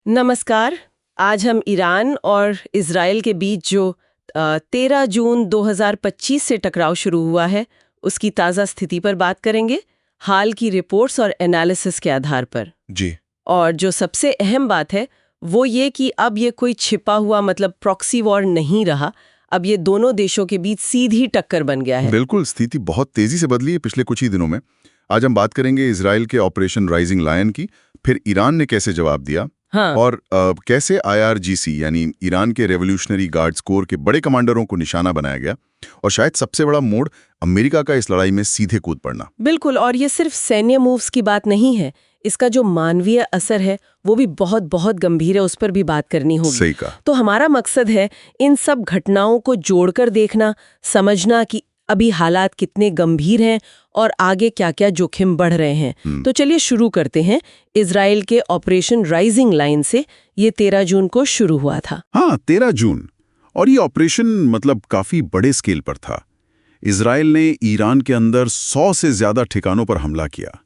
नमस्कार। आज हम ईरान और इज़राइल के बीच जो 13 जून 2025 से टकराव शुरू हुआ है उसकी ताज़ा स्थिति पर बात करेंगे, हाल की रिपोर्ट्स और एनालिसिस के आधार पर। जी। और जो सबसे अहम बात है वो ये कि अब ये कोई छिपा हुआ मतलब प्रॉक्सी वॉर नहीं रहा, अब ये दोनों देशों के बीच सीधी टक्कर बन गया है। बिल्कुल, स्थिति बहुत तेजी से बदली है पिछले कुछ ही दिनों में। आज हम बात करेंगे इजराइल के ऑपरेशन राइजिंग लायन की, फिर ईरान ने कैसे जवाब दिया, हाँ। और कैसे IRGC यानी ईरान के रेवोल्यूशनरी गार्ड्स कोर के बड़े कमांडरों को निशाना बनाया गया, और शायद सबसे बड़ा मोड़ अमेरिका का इस लड़ाई में सीधे कूद पड़ना। बिल्कुल, और ये सिर्फ सैन्य मूव्स की बात नहीं है, इसका जो मानवीय असर है वो भी बहुत बहुत गंभीर है, उस पर भी बात करनी होगी। सही कहा। तो हमारा मकसद है इन सब घटनाओं को जोड़कर देखना, समझना कि अभी हालात कितने गंभीर हैं और आगे क्या-क्या जोखिम बढ़ रहे हैं। तो चलिए शुरू करते हैं इजराइल के ऑपरेशन राइजिंग लाइन से। ये 13 जून को शुरू हुआ था। हाँ, 13 जून। और ये ऑपरेशन मतलब काफी बड़े स्केल पर था। इजराइल ने ईरान के अंदर 100 से ज्यादा ठिकानों पर हमला किया।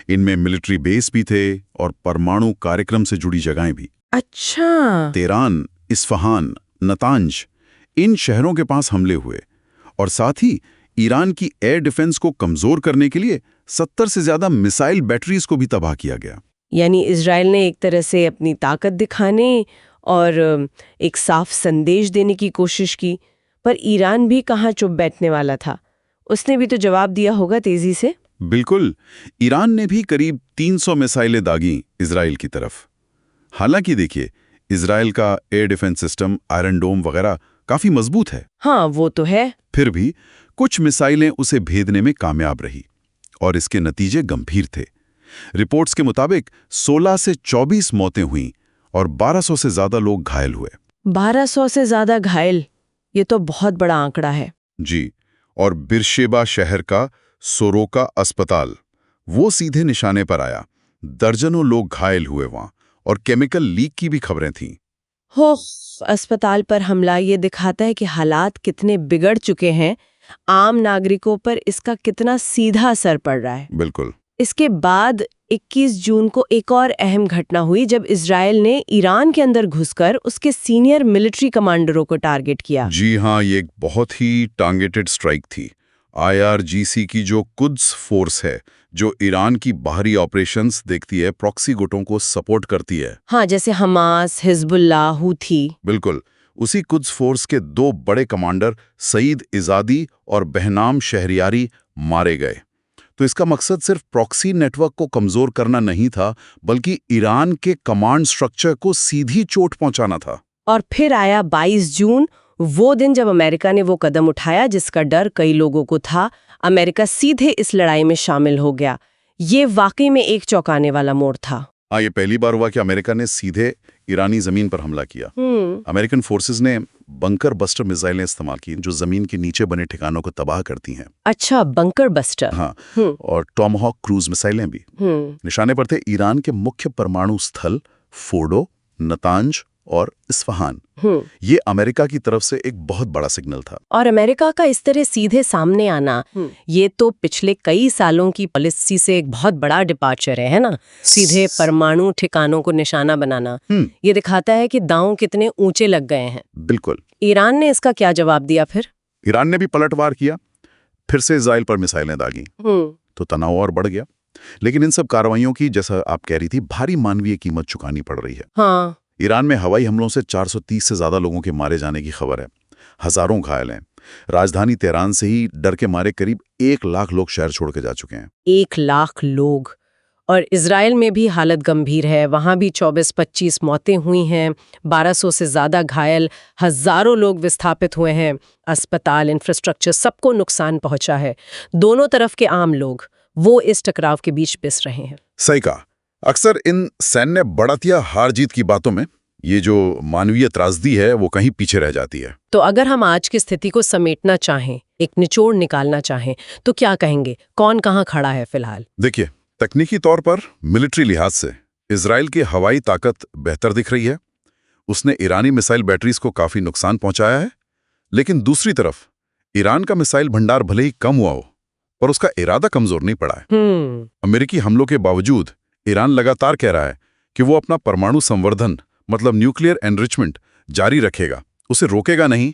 इनमें मिलिट्री बेस भी थे और परमाणु कार्यक्रम से जुड़ी जगहें भी। अच्छा। तेहरान, इस्फहान, नतांज, इन शहरों के पास हमले हुए, और साथ ही ईरान की एयर डिफेंस को कमजोर करने के लिए 70 से ज्यादा मिसाइल बैटरीज को भी तबाह किया गया। यानी इजराइल ने एक तरह से अपनी ताकत दिखाने और एक साफ संदेश देने की कोशिश की, पर ईरान भी कहाँ चुप बैठने वाला था, उसने भी तो जवाब दिया होगा तेजी से। बिल्कुल, ईरान ने भी करीब 300 मिसाइलें दागी इजराइल की तरफ। हालांकि देखिए, इजराइल का एयर डिफेंस सिस्टम, आयरन डोम वगैरह काफी मजबूत है। हाँ, वो तो है। फिर भी कुछ मिसाइलें उसे भेदने में कामयाब रही, और इसके नतीजे गंभीर थे। रिपोर्ट्स के मुताबिक 16 से 24 मौतें हुईं और 1200 से ज्यादा लोग घायल हुए। 1200 से ज्यादा घायल, ये तो बहुत बड़ा आंकड़ा है। जी, और बिरशेबा शहर का सोरोका अस्पताल वो सीधे निशाने पर आया। दर्जनों लोग घायल हुए वहां, और केमिकल लीक की भी खबरें थीं। हो, अस्पताल पर हमला ये दिखाता है कि हालात कितने बिगड़ चुके हैं, आम नागरिकों पर इसका कितना सीधा असर पड़ रहा है। बिल्कुल। इसके बाद 21 जून को एक और अहम घटना हुई जब इजराइल ने ईरान के अंदर घुसकर उसके सीनियर मिलिट्री कमांडरों को टारगेट किया। जी हाँ, ये एक बहुत ही टारगेटेड स्ट्राइक थी। IRGC की जो कुद्स फोर्स है, जो ईरान की बाहरी ऑपरेशंस देखती है, प्रॉक्सी गुटों को सपोर्ट करती है। हाँ, जैसे हमास, हिजबुल्लाह, हूथी। बिल्कुल, उसी कुद्स फोर्स के 2 बड़े कमांडर सईद इजादी और बहनाम शहरियारी मारे गए। तो इसका मकसद सिर्फ प्रॉक्सी नेटवर्क को कमजोर करना नहीं था, बल्कि ईरान के कमांड स्ट्रक्चर को सीधी चोट पहुंचाना था। और फिर आया 22 जून, वो दिन जब अमेरिका ने वो कदम उठाया जिसका डर कई लोगों को था। अमेरिका सीधे इस लड़ाई में शामिल हो गया। ये वाकई में एक चौंकाने वाला मोड़ था। हाँ, ये पहली बार हुआ कि अमेरिका ने सीधे ईरानी जमीन पर हमला किया। अमेरिकन फोर्सेस ने बंकर बस्टर मिसाइलें इस्तेमाल की, जो जमीन के नीचे बने ठिकानों को तबाह करती हैं। अच्छा, बंकर बस्टर। हाँ, और टॉमहॉक क्रूज मिसाइलें भी। निशाने पर थे ईरान के मुख्य परमाणु स्थल फोर्डो, नतांज और इस्फहान। ये अमेरिका की तरफ से एक बहुत बड़ा सिग्नल था। और अमेरिका का इस तरह सीधे सामने आना, ये तो पिछले कई सालों की पॉलिसी से एक बहुत बड़ा डिपार्चर है ना? सीधे परमाणु ठिकानों को निशाना बनाना। ये दिखाता है कि दांव कितने ऊंचे लग गए हैं। बिल्कुल। ईरान ने इसका क्या जवाब दिया फिर? ईरान ने भी पलटवार किया, फिर से इजराइल पर मिसाइलें दागी। तो तनाव और बढ़ गया। लेकिन इन सब कार्रवाइयों की, जैसा आप कह रही थी, भारी मानवीय कीमत चुकानी पड़ रही है। हाँ। ईरान में हवाई हमलों से 430 से ज्यादा लोगों के मारे जाने की खबर है। हजारों घायल हैं। राजधानी तेहरान से ही डर के मारे करीब 1 लाख लोग शहर छोड़ के जा चुके हैं। 1 लाख लोग। और इजराइल में भी हालत गंभीर है। वहां भी 24-25 मौतें हुई हैं, 1200 से ज्यादा घायल, हजारों लोग विस्थापित हुए हैं। अस्पताल, इंफ्रास्ट्रक्चर, सबको नुकसान पहुंचा है। दोनों तरफ के आम लोग वो इस टकराव के बीच पिस रहे हैं। सही कहा। अक्सर इन सैन्य बढ़त या हार जीत की बातों में ये जो मानवीय त्रासदी है वो कहीं पीछे रह जाती है। तो अगर हम आज की स्थिति को समेटना चाहें, एक निचोड़ निकालना चाहें, तो क्या कहेंगे? कौन कहाँ खड़ा है फिलहाल? देखिए, तकनीकी तौर पर मिलिट्री लिहाज से इजराइल की हवाई ताकत बेहतर दिख रही है। उसने ईरानी मिसाइल बैटरीज को काफी नुकसान पहुंचाया है। लेकिन दूसरी तरफ ईरान का मिसाइल भंडार भले ही कम हुआ हो, पर उसका इरादा कमजोर नहीं पड़ा है। अमेरिकी हमलों के बावजूद ईरान लगातार कह रहा है कि वो अपना परमाणु संवर्धन मतलब न्यूक्लियर एनरिचमेंट जारी रखेगा, उसे रोकेगा नहीं।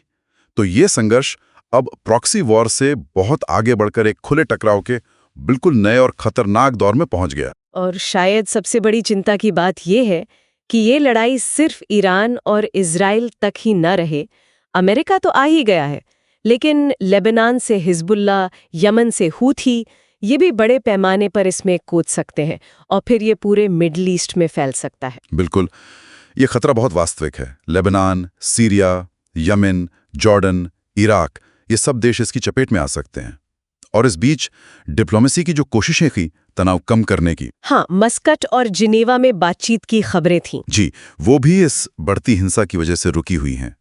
तो ये संघर्ष अब प्रॉक्सी वॉर से बहुत आगे बढ़कर एक खुले टकराव के बिल्कुल नए और खतरनाक दौर में पहुंच गया। और शायद सबसे बड़ी चिंता की बात यह है कि ये लड़ाई सिर्फ ईरान और इजराइल तक ही न रहे। अमेरिका तो आ ही गया है, लेकिन लेबनान से हिजबुल्ला, यमन से हूथी, ये भी बड़े पैमाने पर इसमें कूद सकते हैं और फिर ये पूरे मिडल ईस्ट में फैल सकता है। बिल्कुल, ये खतरा बहुत वास्तविक है। Lebanon, Syria, Yemen, Jordan, Iraq, ये सब देश इसकी चपेट में आ सकते हैं। और इस बीच डिप्लोमेसी की जो कोशिशें की तनाव कम करने की, हाँ, मस्कट और जिनेवा में बातचीत की खबरें थीं। जी, वो भी इस बढ़ती हिंसा की वजह से रुकी हुई हैं।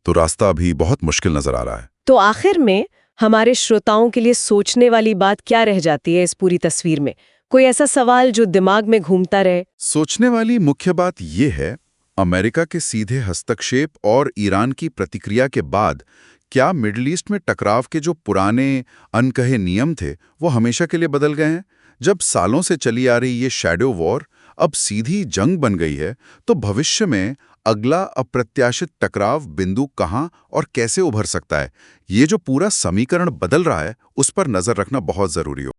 तो रास्ता अभी बहुत मुश्किल नजर आ रहा है। तो आखिर में हमारे श्रोताओं के लिए सोचने वाली बात क्या रह जाती है इस पूरी तस्वीर में? कोई ऐसा सवाल जो दिमाग में घूमता रहे? सोचने वाली मुख्य बात यह है, अमेरिका के सीधे हस्तक्षेप और ईरान की प्रतिक्रिया के बाद क्या मिडल ईस्ट में टकराव के जो पुराने अनकहे नियम थे वो हमेशा के लिए बदल गए हैं? जब सालों से चली आ रही ये शैडो वॉर अब सीधी जंग बन गई है, तो भविष्य में अगला अप्रत्याशित टकराव बिंदु कहां और कैसे उभर सकता है? ये जो पूरा समीकरण बदल रहा है, उस पर नजर रखना बहुत जरूरी हो।